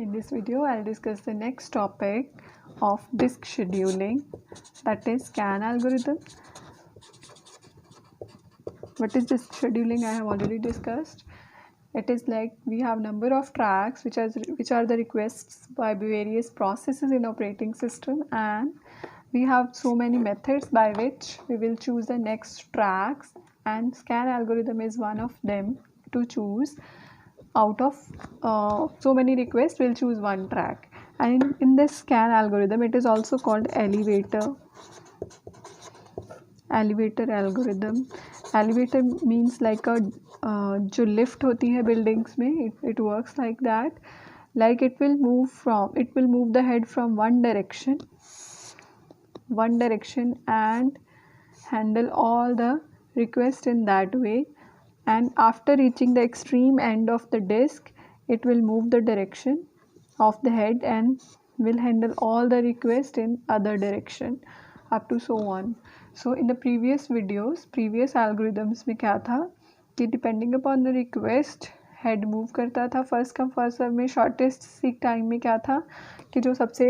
In this video, I'll discuss the next topic of disk scheduling, that is scan algorithm. What is disk scheduling? I have already discussed. It is like we have number of tracks which are the requests by various processes in operating system, and we have so many methods by which we will choose the next tracks, and scan algorithm is one of them. To choose out of so many requests, we'll choose one track. And in this scan algorithm, it is also called elevator algorithm. Elevator means like a जो lift होती है buildings में, it works like that. Like it will move the head from one direction and handle all the requests in that way, and after reaching the extreme end of the disk, it will move the direction of the head and will handle all the requests in other direction up to so on. So in the previous algorithms में क्या था कि depending upon the request head move करता था first come first serve में. shortest seek time में क्या था कि जो सबसे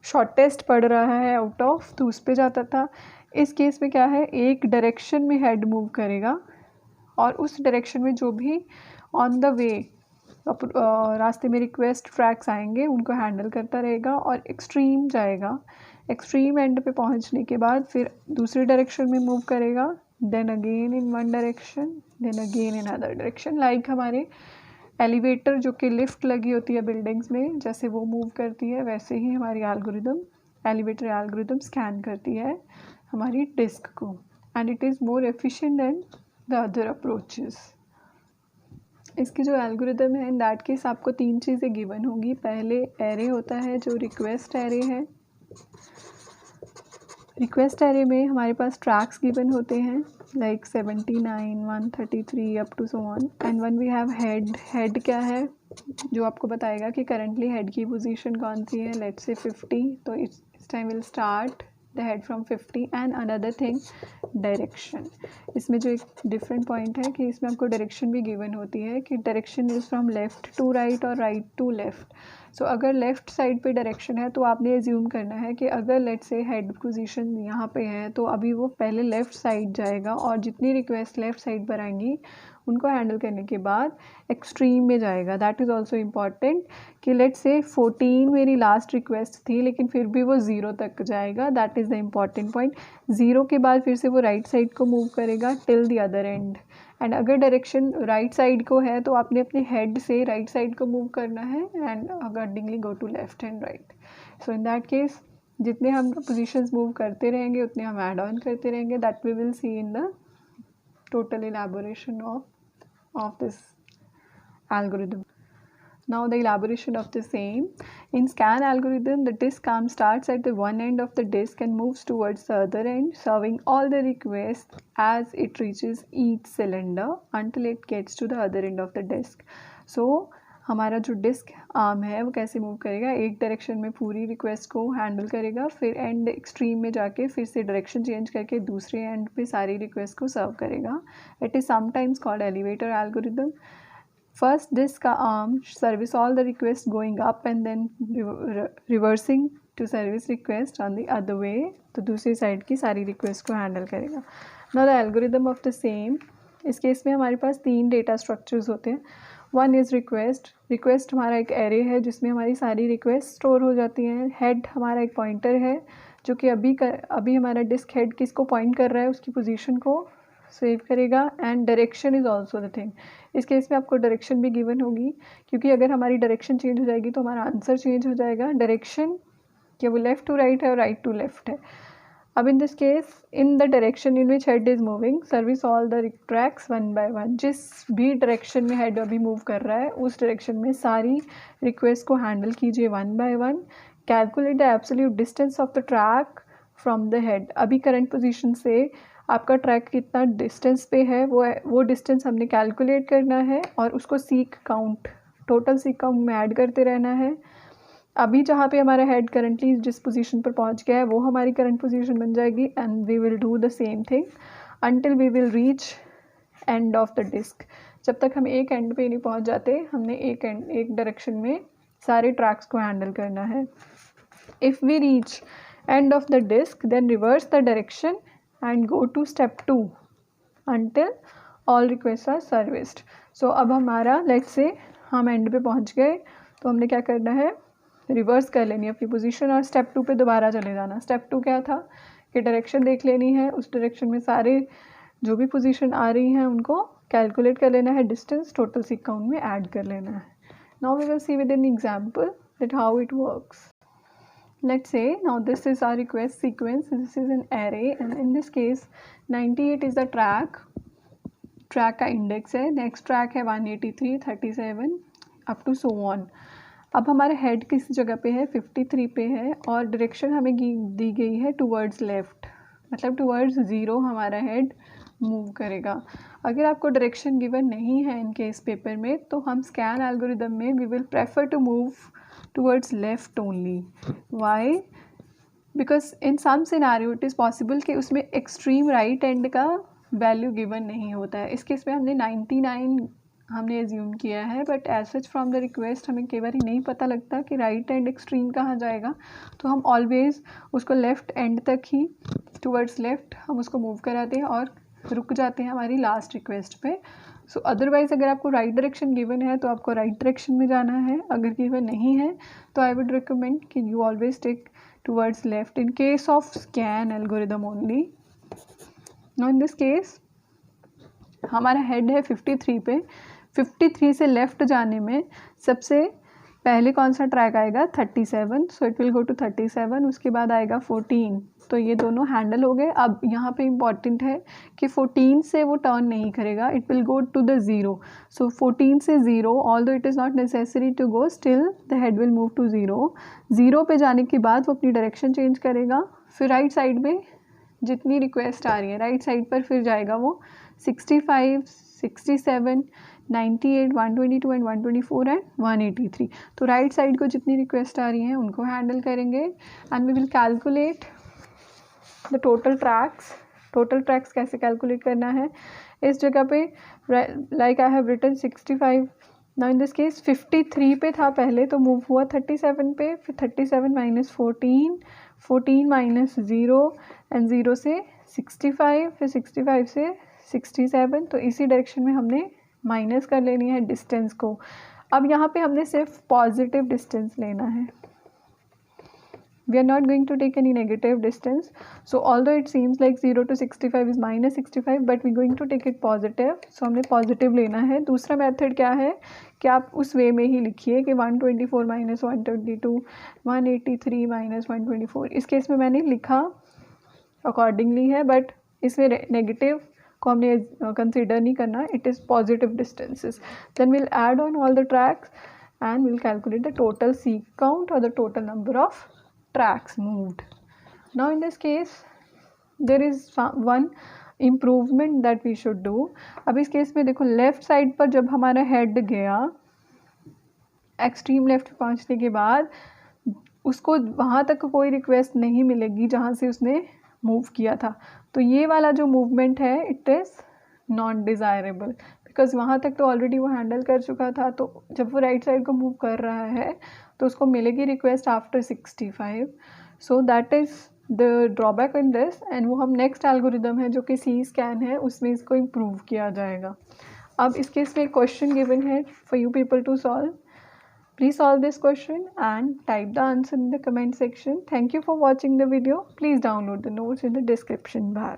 शॉर्टेस्ट पड़ रहा है आउट ऑफ तो उस पर जाता था. इस केस में क्या है, एक डायरेक्शन में हेड मूव करेगा और उस डायरेक्शन में जो भी ऑन द वे रास्ते में रिक्वेस्ट ट्रैक्स आएंगे उनको हैंडल करता रहेगा और एक्सट्रीम जाएगा. एक्सट्रीम एंड पे पहुंचने के बाद फिर दूसरी डायरेक्शन में मूव करेगा, then again in one direction, then again in other direction. Like हमारे एलिवेटर जो कि लिफ्ट लगी होती है बिल्डिंग्स में, जैसे वो मूव करती है, वैसे ही हमारी एलिवेटर एल्गोरिदम स्कैन करती है हमारी डिस्क को, and it is more efficient then the other approaches. इसकी जो एल्गोरिदम है, इन दैट केस आपको तीन चीज़ें गिवन होगी. पहले एरे होता है जो रिक्वेस्ट एरे है. रिक्वेस्ट एरे में हमारे पास ट्रैक्स गिवन होते हैं like 79, 133 up to so on. And when we have head क्या है जो आपको बताएगा कि करंटली हेड की पोजीशन कौन सी है. लेट्स से 50, तो इस time will start the head from 50. And another thing direction. इसमें जो एक डिफरेंट पॉइंट है कि इसमें आपको डायरेक्शन भी गिवन होती है कि direction is from left to right और राइट टू लेफ़्ट. सो अगर लेफ़्ट साइड पे डायरेक्शन है तो आपने एज्यूम करना है कि अगर लेट्स से हेड पोजीशन यहाँ पे है तो अभी वो पहले लेफ़्ट साइड जाएगा और जितनी रिक्वेस्ट लेफ़्ट साइड पर आएंगी उनको हैंडल करने के बाद एक्सट्रीम में जाएगा. दैट इज़ ऑल्सो इम्पॉर्टेंट कि लेट्स से 14 मेरी लास्ट रिक्वेस्ट थी लेकिन फिर भी वो 0 तक जाएगा. That is the important point. 0 के बाद फिर से वो राइट साइड को मूव करेगा till the other and. And अगर डायरेक्शन राइट साइड को है तो आपने अपने हेड से राइट साइड को मूव करना है and accordingly go to left and right. So in that case जितने हम पोजीशंस मूव करते रहेंगे उतने हम ऐड ऑन करते रहेंगे. That we will see in the total elaboration of this algorithm. Now the elaboration of the same. In scan algorithm, the disk arm starts at the one end of the disk and moves towards the other end, serving all the requests as it reaches each cylinder until it gets to the other end of the disk. So हमारा जो disk arm है वो कैसे move करेगा, एक direction में पूरी request को हैंडल करेगा, फिर एंड एक्सट्रीम में जाके फिर से डायरेक्शन चेंज करके दूसरे एंड पे सारी रिक्वेस्ट को सर्व करेगा. It is sometimes called elevator algorithm. First disk का arm service all the request going up and then reversing to service request on the other way. तो दूसरी साइड की सारी रिक्वेस्ट को हैंडल करेगा. Now the algorithm of the same. इस case में हमारे पास 3 डेटा स्ट्रक्चर्स होते हैं. वन इज़ रिक्वेस्ट हमारा एक एरे है जिसमें हमारी सारी रिक्वेस्ट स्टोर हो जाती हैं. हेड हमारा एक पॉइंटर है जो कि अभी हमारा डिस्क हेड किसको पॉइंट कर रहा है उसकी पोजीशन को सेव करेगा. And direction is also the thing. इस केस में आपको डायरेक्शन भी गिवन होगी क्योंकि अगर हमारी डायरेक्शन चेंज हो जाएगी तो हमारा आंसर चेंज हो जाएगा. डायरेक्शन कि वो लेफ़्ट टू राइट है और राइट टू लेफ़्ट है. अब इन this case in the direction in which head is moving service all the tracks one by one. जिस भी डायरेक्शन में हेड अभी मूव कर रहा है उस डायरेक्शन में सारी रिक्वेस्ट को हैंडल कीजिए one by one. Calculate the absolute distance of the track from the head. अभी करंट पोजीशन से आपका ट्रैक कितना डिस्टेंस पे है वो डिस्टेंस हमने कैलकुलेट करना है और उसको टोटल सीक काउंट में ऐड करते रहना है. अभी जहाँ पे हमारा हेड करंटली जिस पोजीशन पर पहुँच गया है वो हमारी करंट पोजीशन बन जाएगी. And we will do the same thing until we will reach end of the disk. जब तक हम एक एंड पे नहीं पहुँच जाते हमने एक डायरेक्शन में सारे ट्रैक्स को हैंडल करना है। If we reach end of the disk then reverse the direction and go to step 2 until all requests are serviced। So अब हमारा लेट्स से हम एंड पे पहुंच गए, तो हमने क्या करना है, रिवर्स कर लेनी है अपनी पोजीशन और स्टेप 2 पे दोबारा चले जाना। स्टेप 2 क्या था कि डायरेक्शन देख लेनी है, उस डायरेक्शन में सारे जो भी पोजीशन आ रही हैं उनको कैलकुलेट कर लेना है, डिस्टेंस टोटल सीक काउंट में ऐड कर लेना है। Now we will see with an example that how it works. Let's say now this is our request sequence, this is an array and in this case 98 is the track का index है, next track है 183, 37 up to so on. अब हमारा head किस जगह पे है, 53 पे है और डायरेक्शन हमें दी गई है टूवर्ड्स लेफ़्ट, मतलब टूवर्ड्स 0 हमारा हेड मूव करेगा। अगर आपको डायरेक्शन गिवन नहीं है इन केस पेपर में, तो हम स्कैन एल्गोरिदम में we will prefer to move towards left only। why? because in some scenario it is possible कि उसमें extreme right end का वैल्यू गिवन नहीं होता है। इस केस में हमने 99 हमने एज्यूम किया है, but as such from the request हमें कई बार नहीं पता लगता कि राइट एंड एक्सट्रीम कहाँ जाएगा, तो हम ऑलवेज उसको लेफ़्ट एंड तक ही टूवर्ड्स लेफ़्ट हम उसको मूव कराते हैं और रुक जाते हैं हमारी लास्ट रिक्वेस्ट पे। सो अदरवाइज़ अगर आपको राइट डायरेक्शन गिवन है तो आपको राइट डायरेक्शन में जाना है, अगर गिवन नहीं है तो आई वुड रिकमेंड कि you always take towards left in case of scan algorithm only. No in this case हमारा हेड है 53 पे, 53 से लेफ़्ट जाने में सबसे पहले कौन सा ट्रैक आएगा, 37, so it will go to 37, उसके बाद आएगा 14, तो ये दोनों हैंडल हो गए। अब यहाँ पे इम्पॉर्टेंट है कि 14 से वो टर्न नहीं करेगा, it will go to the 0। So 14 से 0 although it is not necessary to go, still the head will move to 0। 0 पे जाने के बाद वो अपनी डायरेक्शन चेंज करेगा, फिर राइट साइड में जितनी रिक्वेस्ट आ रही है राइट साइड पर फिर जाएगा वो 65, 67, 98, 122 एंड 124 एंड 183। तो राइट साइड को जितनी रिक्वेस्ट आ रही हैं उनको हैंडल करेंगे and we will calculate the total tracks कैसे कैलकुलेट करना है। इस जगह पे like I have written 65, now in this case 53 पे था पहले, तो मूव हुआ 37 पे, फिर 37 माइनस 14, 14 माइनस 0 एंड 0 से 65, फिर 65 से 67, तो इसी डायरेक्शन में हमने माइनस कर लेनी है डिस्टेंस को। अब यहाँ पे हमने सिर्फ पॉजिटिव डिस्टेंस लेना है, we are not going to take any negative distance. So although it seems like 0 to 65 is -65, but we going to take it positive, so हमने पॉजिटिव लेना है। दूसरा मेथड क्या है कि आप उस वे में ही लिखिए कि 124 माइनस 122, 183 माइनस 124। इस केस में मैंने लिखा अकॉर्डिंगली है, बट इसमें नेगेटिव को हमने कंसिडर नहीं करना, it is positive distances. Then will add on all the tracks and will calculate the total seek count और the total number of tracks moved। Now in this case there is one improvement that we should do। अब इस case में देखो left side पर जब हमारा head गया extreme left पहुंचने के बाद उसको वहाँ तक कोई रिक्वेस्ट नहीं मिलेगी जहाँ से उसने मूव किया था, तो ये वाला जो मूवमेंट है it is not desirable, because वहाँ तक तो ऑलरेडी वो हैंडल कर चुका था। तो जब वो राइट साइड को मूव कर रहा है तो उसको मिलेगी request after 65। So that is the drawback in this, and वो हम नेक्स्ट एल्गोरिदम है जो कि सी स्कैन है उसमें इसको इम्प्रूव किया जाएगा। अब इस केस में क्वेश्चन गिवन है for you people to solve. Please solve this question and type the answer in the comment section. Thank you for watching the video. Please download the notes in the description bar.